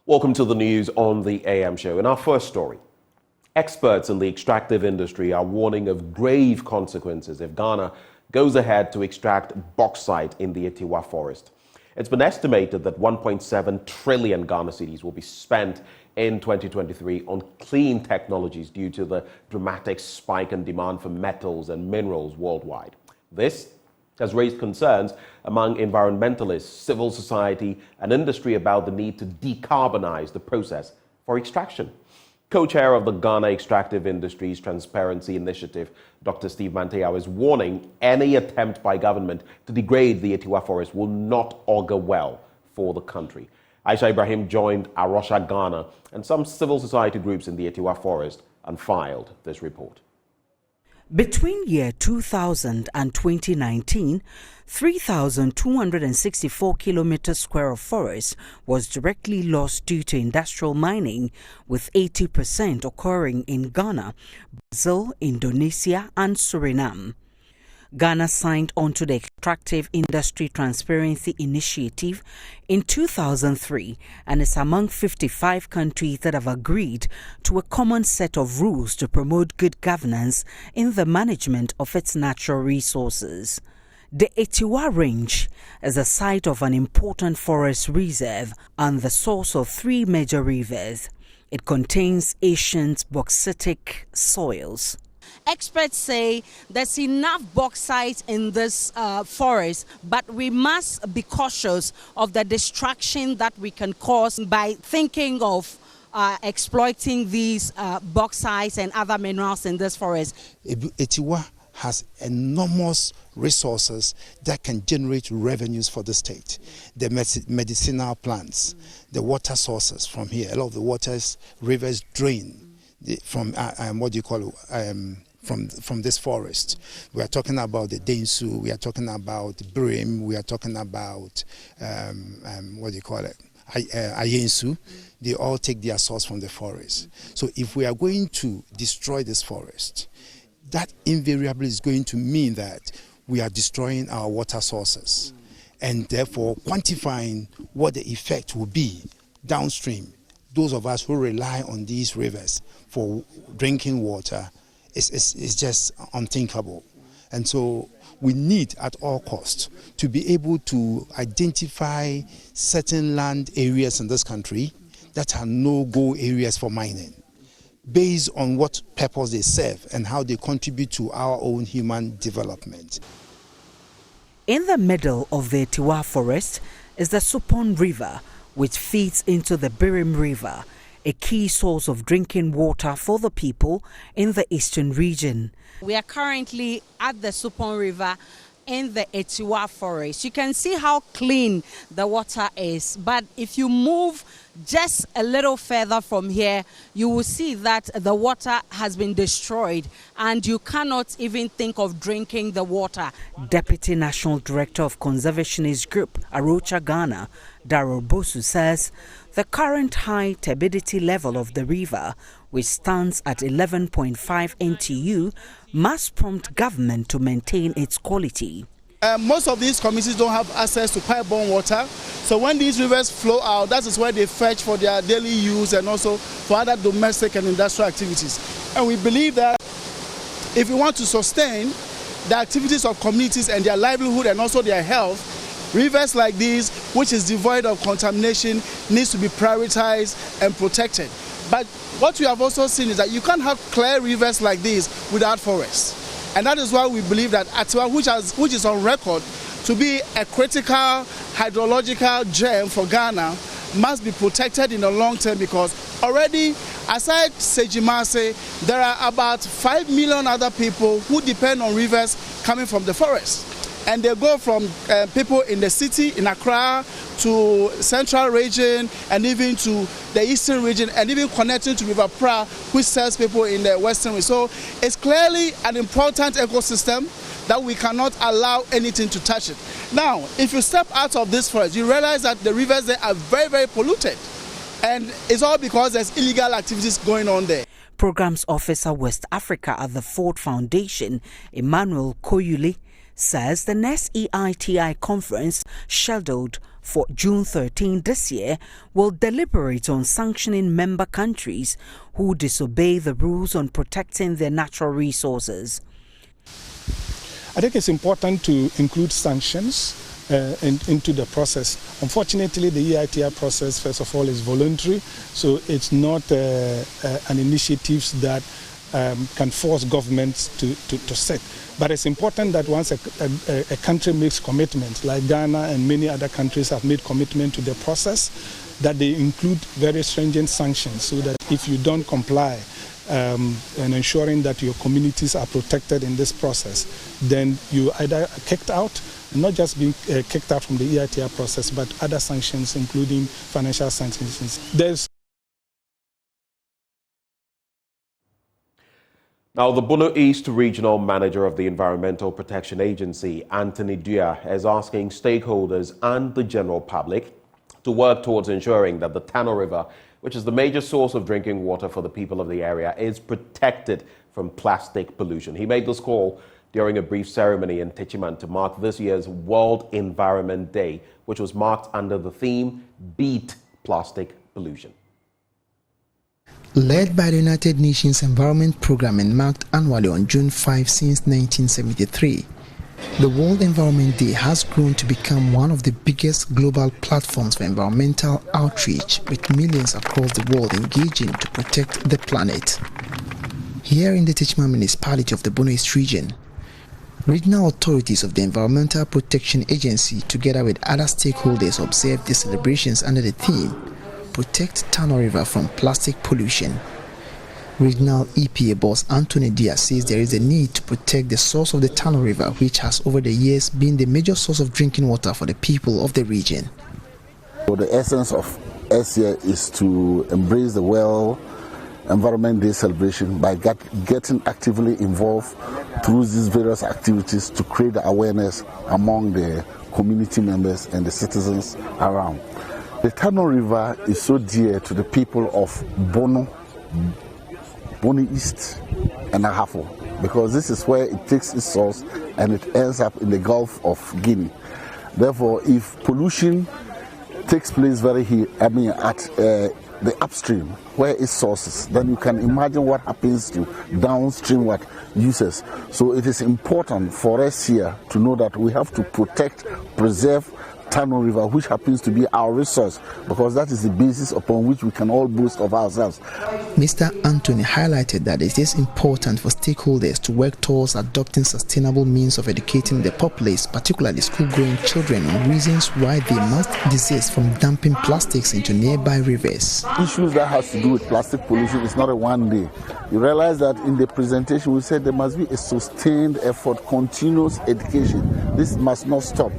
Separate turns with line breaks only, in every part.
Welcome to the news on the AM show. In our first story, experts in the extractive industry are warning of grave consequences if Ghana goes ahead to extract bauxite in the Atewa Forest. It's been estimated that 1.7 trillion Ghana cedis will be spent in 2023 on clean technologies due to the dramatic spike in demand for metals and minerals worldwide. This has raised concerns among environmentalists, civil society, and industry about the need to decarbonize the process for extraction. Co-chair of the Ghana Extractive Industries Transparency Initiative, Dr. Steve Manteau, is warning any attempt by government to degrade the Atewa Forest will not augur well for the country. Aisha Ibrahim joined Arosha Ghana and some civil society groups in the Atewa Forest and filed this report.
Between year 2000 and 2019, 3,264 kilometers square of forest was directly lost due to industrial mining, with 80% occurring in Ghana, Brazil, Indonesia, and Suriname. Ghana signed on to the Extractive Industry Transparency Initiative in 2003 and is among 55 countries that have agreed to a common set of rules to promote good governance in the management of its natural resources. The Atewa Range is the site of an important forest reserve and the source of three major rivers. It contains ancient bauxitic soils.
Experts say there's enough bauxite in this forest, but we must be cautious of the destruction that we can cause by thinking of exploiting these bauxites and other minerals in this forest.
Atewa has enormous resources that can generate revenues for the state. The medicinal plants, the water sources from here, a lot of the rivers drain from from this forest. We are talking about the Densu, we are talking about Brim, we are talking about Ayensu. They all take their source from the forest. So if we are going to destroy this forest, that invariably is going to mean that we are destroying our water sources and therefore quantifying what the effect will be downstream. Those of us who rely on these rivers for drinking water is just unthinkable. And so we need at all costs to be able to identify certain land areas in this country that are no-go areas for mining, based on what purpose they serve and how they contribute to our own human development.
In the middle of the Atewa Forest is the Supon River, which feeds into the Birim River, a key source of drinking water for the people in the eastern region.
We are currently at the Supon River in the Atewa Forest. You can see how clean the water is, but if you move just a little further from here, you will see that the water has been destroyed and you cannot even think of drinking the water.
Deputy National Director of Conservationist Group, Arosha Ghana, Darrell Bosu, says the current high turbidity level of the river, which stands at 11.5 NTU, must prompt government to maintain its quality.
Most of these communities don't have access to pipe-borne water, so when these rivers flow out, that is where they fetch for their daily use and also for other domestic and industrial activities. And we believe that if we want to sustain the activities of communities and their livelihood and also their health, rivers like these, which is devoid of contamination, needs to be prioritized and protected. But what we have also seen is that you can't have clear rivers like these without forests. And that is why we believe that Atewa, which is on record to be a critical hydrological gem for Ghana, must be protected in the long term, because already, aside Sejimase, there are about 5 million other people who depend on rivers coming from the forest. And they go from people in the city, in Accra, to central region, and even to the eastern region, and even connecting to River Pra, which serves people in the western region. So it's clearly an important ecosystem that we cannot allow anything to touch it. Now, if you step out of this forest, you realize that the rivers there are very, very polluted. And it's all because there's illegal activities going on there.
Programs Officer West Africa at the Ford Foundation, Emmanuel Koyuli, says the next EITI conference, scheduled for June 13 this year, will deliberate on sanctioning member countries who disobey the rules on protecting their natural resources.
I think it's important to include sanctions into the process. Unfortunately, the EITI process, first of all, is voluntary, so it's not an initiative that can force governments to set. But it's important that once a country makes commitment, like Ghana and many other countries have made commitment to the process, that they include very stringent sanctions so that if you don't comply and ensuring that your communities are protected in this process, then you either kicked out, not just being kicked out from the EITI process, but other sanctions, including financial sanctions.
Now, the Bono East Regional Manager of the Environmental Protection Agency, Anthony Dua, is asking stakeholders and the general public to work towards ensuring that the Tano River, which is the major source of drinking water for the people of the area, is protected from plastic pollution. He made this call during a brief ceremony in Techiman to mark this year's World Environment Day, which was marked under the theme, Beat Plastic Pollution.
Led by the United Nations Environment Programme and marked annually on June 5 since 1973, the World Environment Day has grown to become one of the biggest global platforms for environmental outreach, with millions across the world engaging to protect the planet. Here in the Techiman municipality of the Bono East region, regional authorities of the Environmental Protection Agency, together with other stakeholders, observed the celebrations under the theme, Protect Tano River from Plastic Pollution. Regional EPA boss Anthony Diaz says there is a need to protect the source of the Tano River, which has over the years been the major source of drinking water for the people of the region.
So the essence of us here is to embrace the World Environment Day celebration by getting actively involved through these various activities to create awareness among the community members and the citizens around. The Tano River is so dear to the people of Bono East and Akakpo, because this is where it takes its source and it ends up in the Gulf of Guinea. Therefore, if pollution takes place at the upstream where it sources, then you can imagine what happens to downstream users. So it is important for us here to know that we have to protect, preserve Tano River, which happens to be our resource, because that is the basis upon which we can all boast of ourselves.
Mr. Anthony highlighted that it is important for stakeholders to work towards adopting sustainable means of educating the populace, particularly school-going children, on reasons why they must desist from dumping plastics into nearby rivers.
Issues that has to do with plastic pollution is not a one day. You realize that in the presentation we said there must be a sustained effort, continuous education. This must not stop.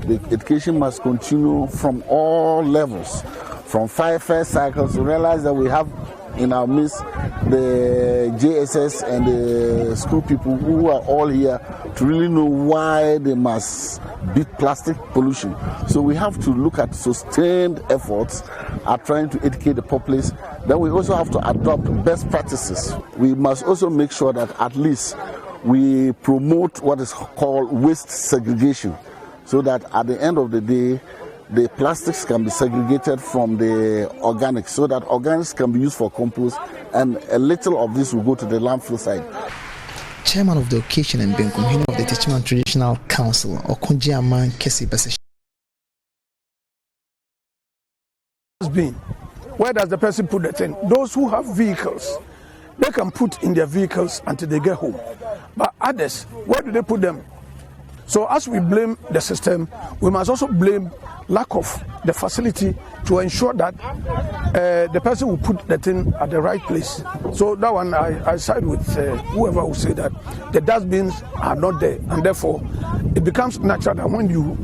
The education must continue from all levels, from 5 first cycles. To realize that we have in our midst the JSS and the school people who are all here to really know why they must beat plastic pollution. So we have to look at sustained efforts at trying to educate the populace. Then we also have to adopt best practices. We must also make sure that at least we promote what is called waste segregation, so that at the end of the day, the plastics can be segregated from the organics, so that organics can be used for compost, and a little of this will go to the landfill side.
Chairman of the occasion and Benkum of the Techiman Traditional Council, Okunji Aman Kesi Bese.
Where does the person put the thing? Those who have vehicles, they can put in their vehicles until they get home. But others, where do they put them? So as we blame the system, we must also blame lack of the facility to ensure that the person will put the thing at the right place. So that one, I side with whoever will say that the dustbins are not there, and therefore it becomes natural that when you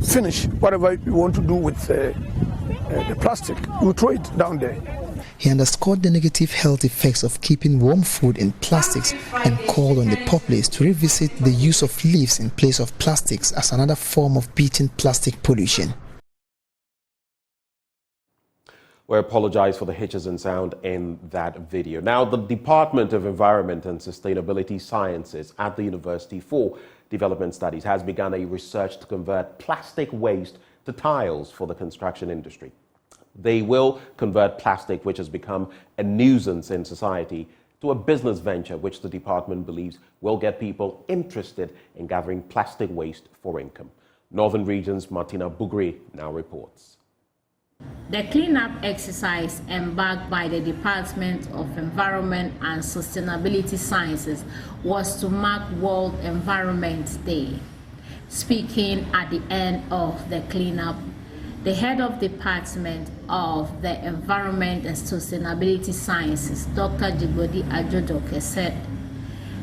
finish whatever you want to do with the plastic, you throw it down there.
He underscored the negative health effects of keeping warm food in plastics and called on the populace to revisit the use of leaves in place of plastics as another form of beating plastic pollution.
We apologize for the hitches in sound in that video. Now, the Department of Environment and Sustainability Sciences at the University 4 Development Studies has begun a research to convert plastic waste to tiles for the construction industry. They will convert plastic, which has become a nuisance in society, to a business venture which the department believes will get people interested in gathering plastic waste for income. Northern Region's Martina Bugri now reports.
The cleanup exercise embarked by the Department of Environment and Sustainability Sciences was to mark World Environment Day. Speaking at the end of the cleanup, the head of Department of the Environment and Sustainability Sciences, Dr. Jigodi Ajodoke, said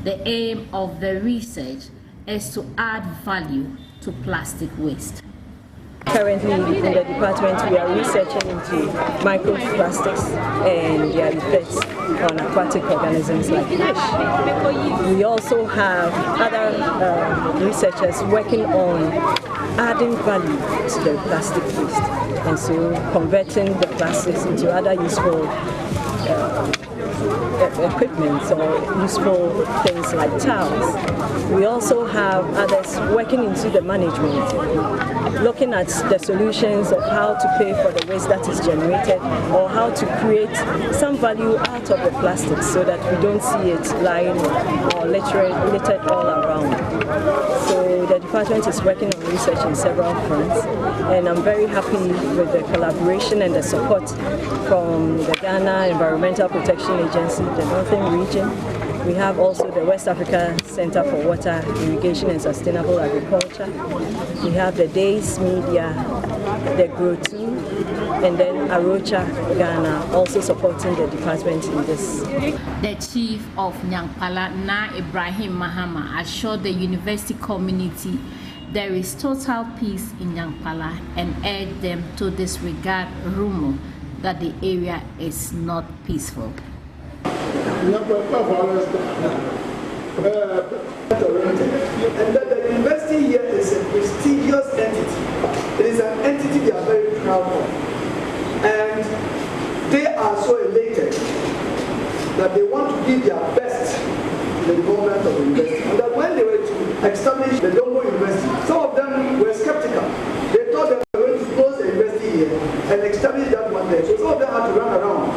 the aim of the research is to add value to plastic waste.
Currently in the department we are researching into microplastics and their effects on aquatic organisms like fish. We also have other researchers working on adding value to the plastic waste, and so converting the plastics into other useful equipment or useful things like towels. We also have others working into the management, looking at the solutions of how to pay for the waste that is generated or how to create some value out of the plastics so that we don't see it lying or littered all around. So the department is working on research in several fronts, and I'm very happy with the collaboration and the support from the Ghana Environmental Protection Agency, the Northern Region. We have also the West Africa Center for Water, Irrigation and Sustainable Agriculture. We have the Days Media, the Grow2, and then Arocha Ghana also supporting the department in this.
The chief of Nyankpala, Na Ibrahim Mahama, assured the university community there is total peace in Nyankpala and urged them to disregard rumor that the area is not peaceful.
And that the university here is a prestigious entity. It is an entity they are very proud of. And they are so elated that they want to give their best to the development of the university. And that when they were to establish the Dongo University, some of them were skeptical. They thought they were going to close the university here and establish that one there. So some of them had to run around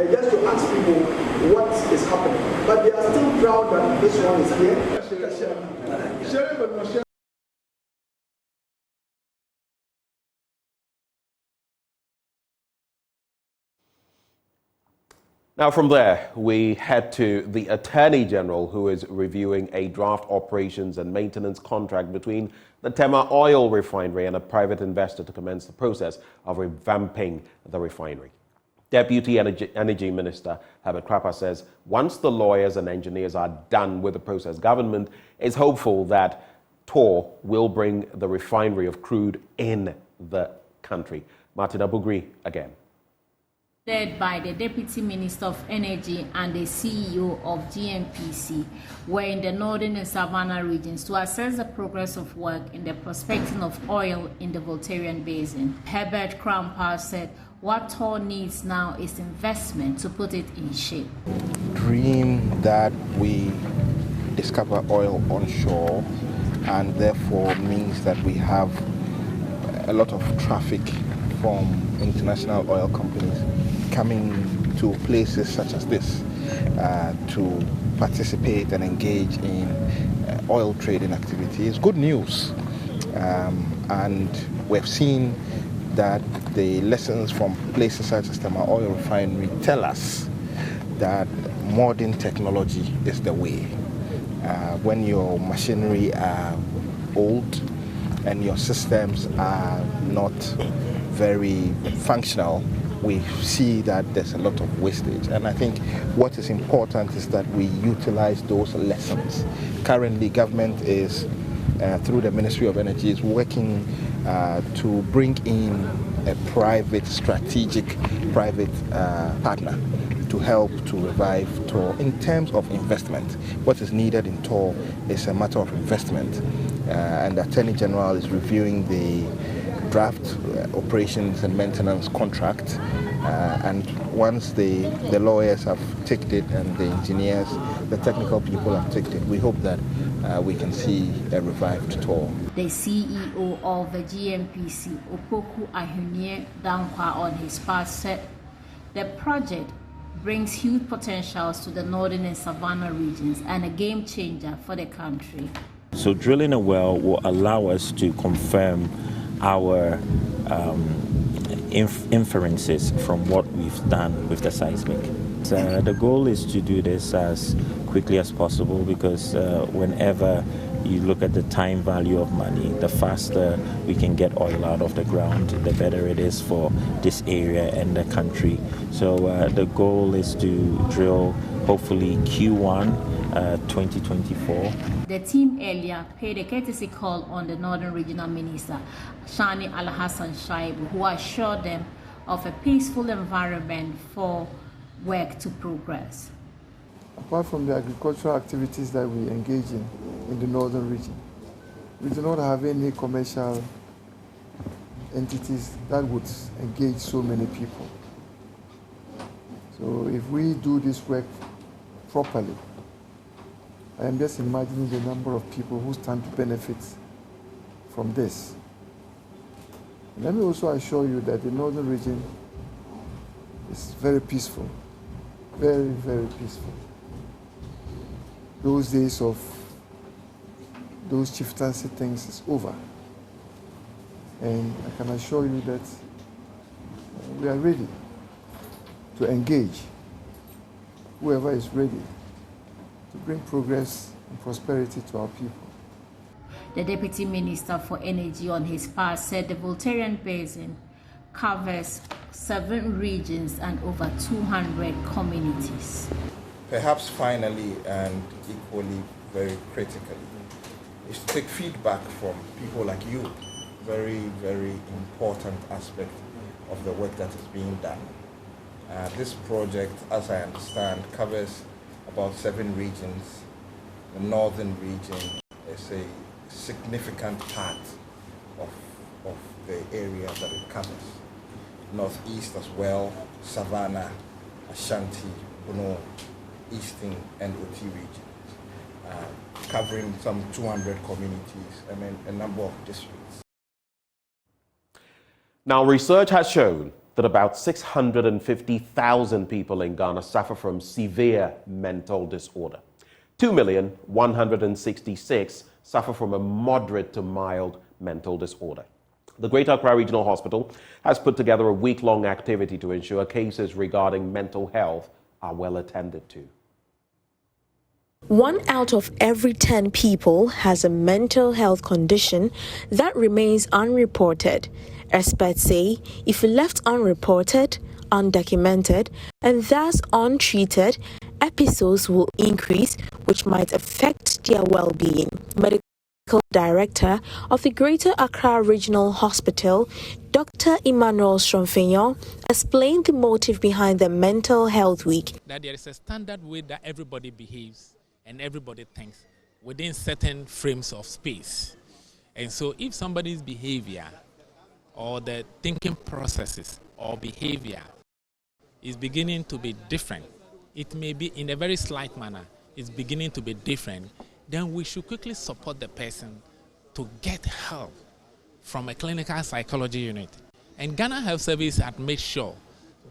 just to ask people what is happening. But they are still proud that this one is here.
Now from there, we head to the Attorney General, who is reviewing a draft operations and maintenance contract between the Tema Oil Refinery and a private investor to commence the process of revamping the refinery. Deputy Energy Minister Herbert Krapper says once the lawyers and engineers are done with the process, government is hopeful that TOR will bring the refinery of crude in the country. Martina Bugri again.
Led by the Deputy Minister of Energy and the CEO of GNPC, were in the northern and Savannah regions to assess the progress of work in the prospecting of oil in the Voltarian Basin. Herbert Krapper said what TOR needs now is investment to put it in shape.
Dream that we discover oil onshore, and therefore means that we have a lot of traffic from international oil companies coming to places such as this to participate and engage in oil trading activities. Good news, and we've seen that the lessons from places such as Tema Oil Refinery tell us that modern technology is the way. When your machinery are old and your systems are not very functional, we see that there's a lot of wastage. And I think what is important is that we utilize those lessons. Currently, government is, through the Ministry of Energy, is working to bring in a strategic private partner to help to revive TOR. In terms of investment, what is needed in TOR is a matter of investment. And the Attorney General is reviewing the draft operations and maintenance contract And once the lawyers have ticked it and the engineers, the technical people have ticked it, we hope that we can see a revived tour.
The CEO of the GMPC, Opoku Ahunye Dankwa, on his part said the project brings huge potentials to the northern and savannah regions and a game changer for the country.
So drilling a well will allow us to confirm our inferences from what we've done with the seismic. The goal is to do this as quickly as possible, because whenever you look at the time value of money, the faster we can get oil out of the ground, the better it is for this area and the country. So the goal is to drill hopefully Q1 2024.
The team earlier paid a courtesy call on the Northern Regional Minister, Shani Al-Hassan Shaibu, who assured them of a peaceful environment for work to progress.
Apart from the agricultural activities that we engage in the northern region, we do not have any commercial entities that would engage so many people. So if we do this work properly, I am just imagining the number of people who stand to benefit from this. And let me also assure you that the northern region is very peaceful, very, very peaceful. Those days of those chieftaincy things is over. And I can assure you that we are ready to engage whoever is ready to bring progress and prosperity to our people.
The Deputy Minister for Energy on his part said the Voltarian Basin covers 7 regions and over 200 communities.
Perhaps finally and equally very critically is to take feedback from people like you. Very, very important aspect of the work that is being done. This project, as I understand, covers about 7 regions. The northern region is a significant part of the area that it covers. Northeast as well, Savannah, Ashanti, Bono, Eastern and Oti regions, covering some 200 communities and then a number of districts.
Now, research has shown that about 650,000 people in Ghana suffer from severe mental disorder. 2,166,000 suffer from a moderate to mild mental disorder. The Greater Accra Regional Hospital has put together a week-long activity to ensure cases regarding mental health are well attended to.
1 out of every 10 people has a mental health condition that remains unreported. Experts say if left unreported, undocumented, and thus untreated, episodes will increase, which might affect their well-being. Medical Director of the Greater Accra Regional Hospital, Dr. Emmanuel Stromfignon, explained the motive behind the Mental Health Week.
That there is a standard way that everybody behaves and everybody thinks within certain frames of space. And so if somebody's behavior or the thinking processes or behavior is beginning to be different, it may be in a very slight manner, it's beginning to be different, then we should quickly support the person to get help from a clinical psychology unit. And Ghana Health Service had made sure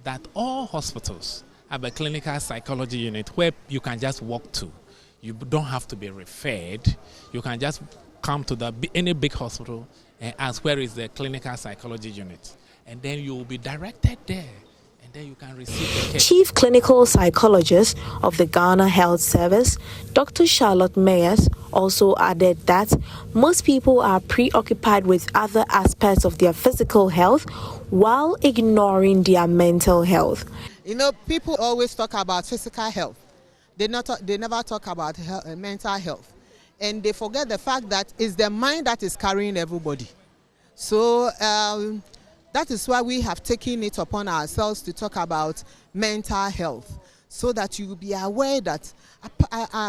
that all hospitals have a clinical psychology unit where you can just walk to. You don't have to be referred. You can just come to any big hospital and ask where is the clinical psychology unit. And then you will be directed there. And then you can receive the care.
Chief Clinical Psychologist of the Ghana Health Service, Dr. Charlotte Meyers, also added that most people are preoccupied with other aspects of their physical health while ignoring their mental health.
You know, people always talk about physical health. They never talk about mental health. And they forget the fact that it's the mind that is carrying everybody. So that is why we have taken it upon ourselves to talk about mental health, so that you will be aware that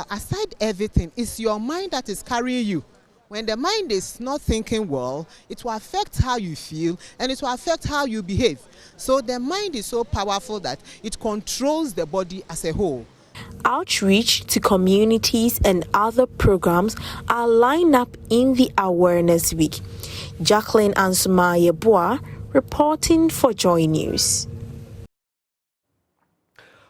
aside everything, it's your mind that is carrying you When the mind is not thinking well, it will affect how you feel and it will affect how you behave. So the mind is so powerful that it controls the body as a whole.
Outreach to communities and other programs are lined up in the Awareness Week. Jacqueline Ansuma Yeboah reporting for Joy News.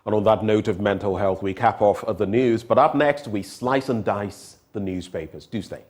And on that note of mental health, we cap off the news. But up next, we slice and dice the newspapers. Do stay.